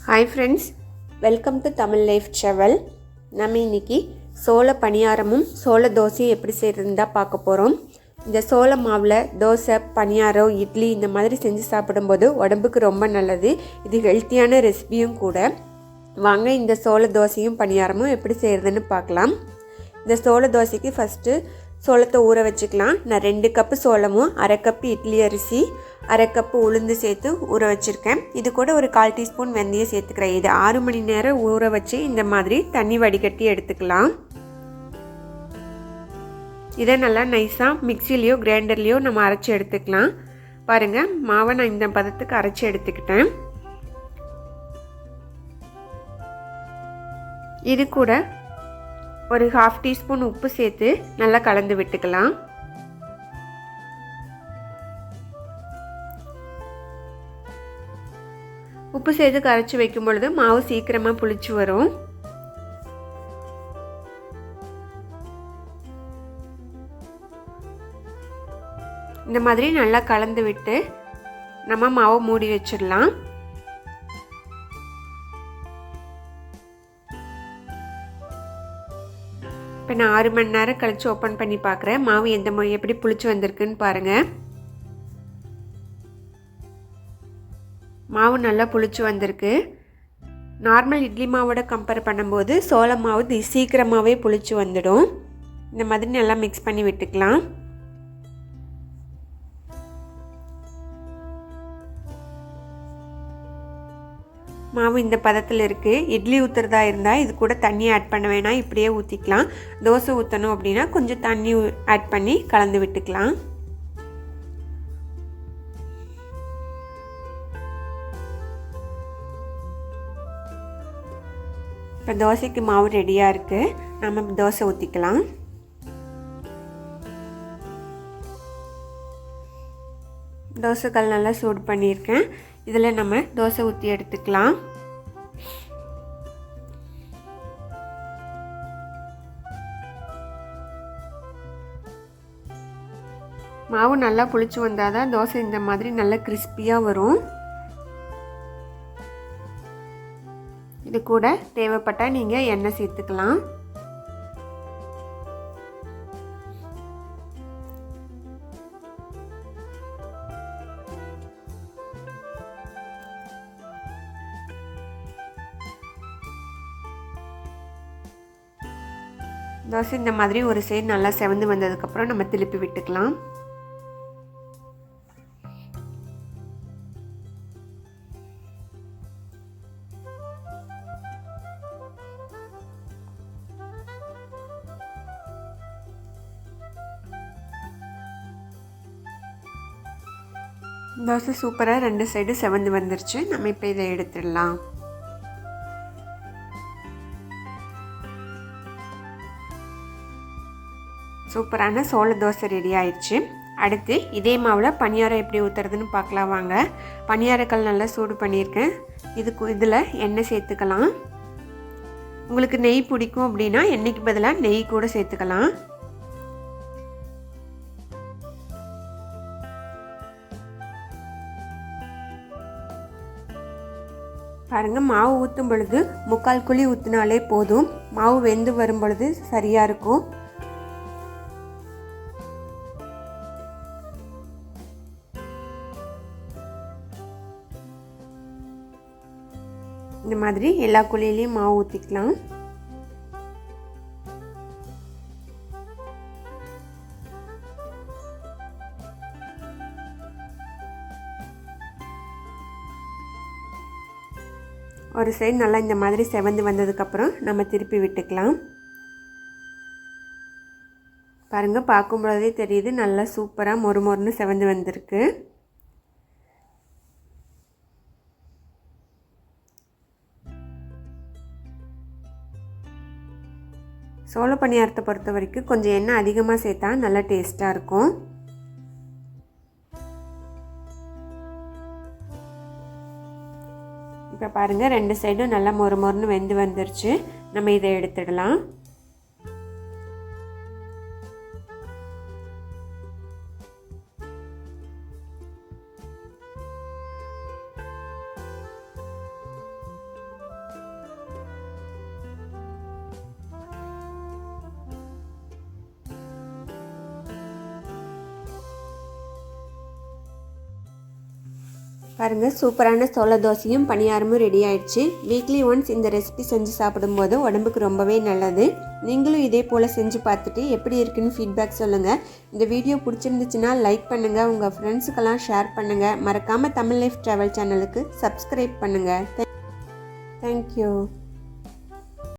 Hi friends, welcome to Tamil life travel. நம்ம இன்றைக்கி சோள பணியாரமும் சோள தோசையும் எப்படி செய்கிறதுன்னு தான் பார்க்க போகிறோம். இந்த சோள மாவில் தோசை, பணியாரம், இட்லி இந்த மாதிரி செஞ்சு சாப்பிடும்போது உடம்புக்கு ரொம்ப நல்லது. இது ஹெல்த்தியான ரெசிபியும் கூட. வாங்க இந்த சோள தோசையும் பணியாரமும் எப்படி செய்கிறதுன்னு பார்க்கலாம். இந்த சோள தோசைக்கு ஃபஸ்ட்டு சோளத்தை ஊற வச்சுக்கலாம். நான் 2 கப்பு சோளமும் 1/2 கப்பு இட்லி அரிசி, 1/2 கப்பு உளுந்து சேர்த்து ஊற வச்சுருக்கேன். இது கூட ஒரு 1/4 டீஸ்பூன் வெந்தயம் சேர்த்துக்கிறேன். இது 6 மணி நேரம் ஊற வச்சு இந்த மாதிரி தண்ணி வடிகட்டி எடுத்துக்கலாம். இதை நல்லா நைஸாக மிக்சிலேயோ கிரைண்டர்லேயோ நம்ம அரைச்சி எடுத்துக்கலாம். பாருங்கள், மாவை நான் இந்த பதத்துக்கு அரைச்சி எடுத்துக்கிட்டேன். இது கூட ஒரு 1/2 டீஸ்பூன் உப்பு சேர்த்து நல்லா கலந்து விட்டுக்கலாம். உப்பு சேர்த்து கரைச்சி வைக்கும் பொழுது மாவு சீக்கிரமாக புளிச்சு வரும். இந்த மாதிரி நல்லா கலந்து விட்டு நம்ம மாவை மூடி வச்சிடலாம். இப்போ நான் 6 மணி நேரம் கழித்து ஓப்பன் பண்ணி பார்க்குறேன். மாவு எப்படி புளிச்சு வந்திருக்குன்னு பாருங்கள். மாவு நல்லா புளிச்சு வந்திருக்கு. நார்மல் இட்லி மாவோட கம்பேர் பண்ணும்போது சோள மாவு சீக்கிரமாகவே புளிச்சு வந்துடும். இந்த மாதிரி நல்லா மிக்ஸ் பண்ணி விட்டுக்கலாம். மாவு இந்த பதத்தில் இருக்குது. இட்லி ஊற்றுறதா இருந்தால் இது கூட தண்ணி ஆட் பண்ண வேணாம், இப்படியே ஊற்றிக்கலாம். தோசை ஊற்றணும் அப்படின்னா கொஞ்சம் தண்ணி ஆட் பண்ணி கலந்து விட்டுக்கலாம். இப்போ தோசைக்கு மாவு ரெடியாக இருக்குது. நம்ம தோசை ஊற்றிக்கலாம். தோசைக்கல் நல்லா சூடு பண்ணியிருக்கேன். இதில் நம்ம தோசை ஊற்றி எடுத்துக்கலாம். மாவு நல்லா புளிச்சு வந்தால் தான் தோசை இந்த மாதிரி நல்லா கிறிஸ்பியாக வரும். இது கூட தேவைப்பட்டால் நீங்கள் எண்ணெய் சேர்த்துக்கலாம். தோசை இந்த மாதிரி ஒரு சைடு நல்லா செவந்து வந்ததுக்கப்புறம் நம்ம திருப்பி விட்டுக்கலாம். தோசை சூப்பராக 2 சைடு செவந்து வந்துருச்சு. நம்ம இப்போ இதை எடுத்துடலாம். சூப்பரான சோள தோசை ரெடி ஆயிடுச்சு. அடுத்து இதே மாவில் பணியாரம் எப்படி ஊற்றுறதுன்னு பார்க்கலாம் வாங்க. பணியாரக்கல் நல்லா சூடு பண்ணியிருக்கேன். இதில் எண்ணெய் சேர்த்துக்கலாம். உங்களுக்கு நெய் பிடிக்கும் அப்படின்னா எண்ணெய்க்கு பதிலாக நெய் கூட சேர்த்துக்கலாம். பாருங்கள், மாவு ஊற்றும் பொழுது 3/4 குழி ஊற்றினாலே போதும். மாவு வெந்து வரும் பொழுது சரியாக இருக்கும். இந்த மாதிரி எல்லா குழியிலையும் மாவு ஊற்றிக்கலாம். ஒரு சைடு நல்லா இந்த மாதிரி செவந்து வந்ததுக்கப்புறம் நம்ம திருப்பி விட்டுக்கலாம். பாருங்கள், பார்க்கும்போதே தெரியுது நல்லா சூப்பராக மொறுமொறுன்னு செவந்து வந்திருக்கு. சோள பணியாரத்தை பொறுத்த வரைக்கும் கொஞ்சம் எண்ணெய் அதிகமாக சேர்த்தா நல்லா டேஸ்ட்டாக இருக்கும். இப்போ பாருங்கள், 2 சைடும் நல்லா மொறுமொறுன்னு வெந்து வந்துருச்சு. நம்ம இதை எடுத்துடலாம். பாருங்கள், சூப்பரான சோள தோசையும் பணியாரமும் ரெடி ஆயிடுச்சு. வீக்லி ஒன்ஸ் இந்த ரெசிபி செஞ்சு சாப்பிடும்போது உடம்புக்கு ரொம்பவே நல்லது. நீங்களும் இதே போல் செஞ்சு பார்த்துட்டு எப்படி இருக்குன்னு ஃபீட்பேக் சொல்லுங்கள். இந்த வீடியோ பிடிச்சிருந்துச்சுன்னா லைக் பண்ணுங்கள், உங்கள் ஃப்ரெண்ட்ஸுக்கெல்லாம் ஷேர் பண்ணுங்கள். மறக்காமல் தமிழ் லைஃப் ட்ராவல் சேனலுக்கு சப்ஸ்கிரைப் பண்ணுங்கள். தேங்க்யூ.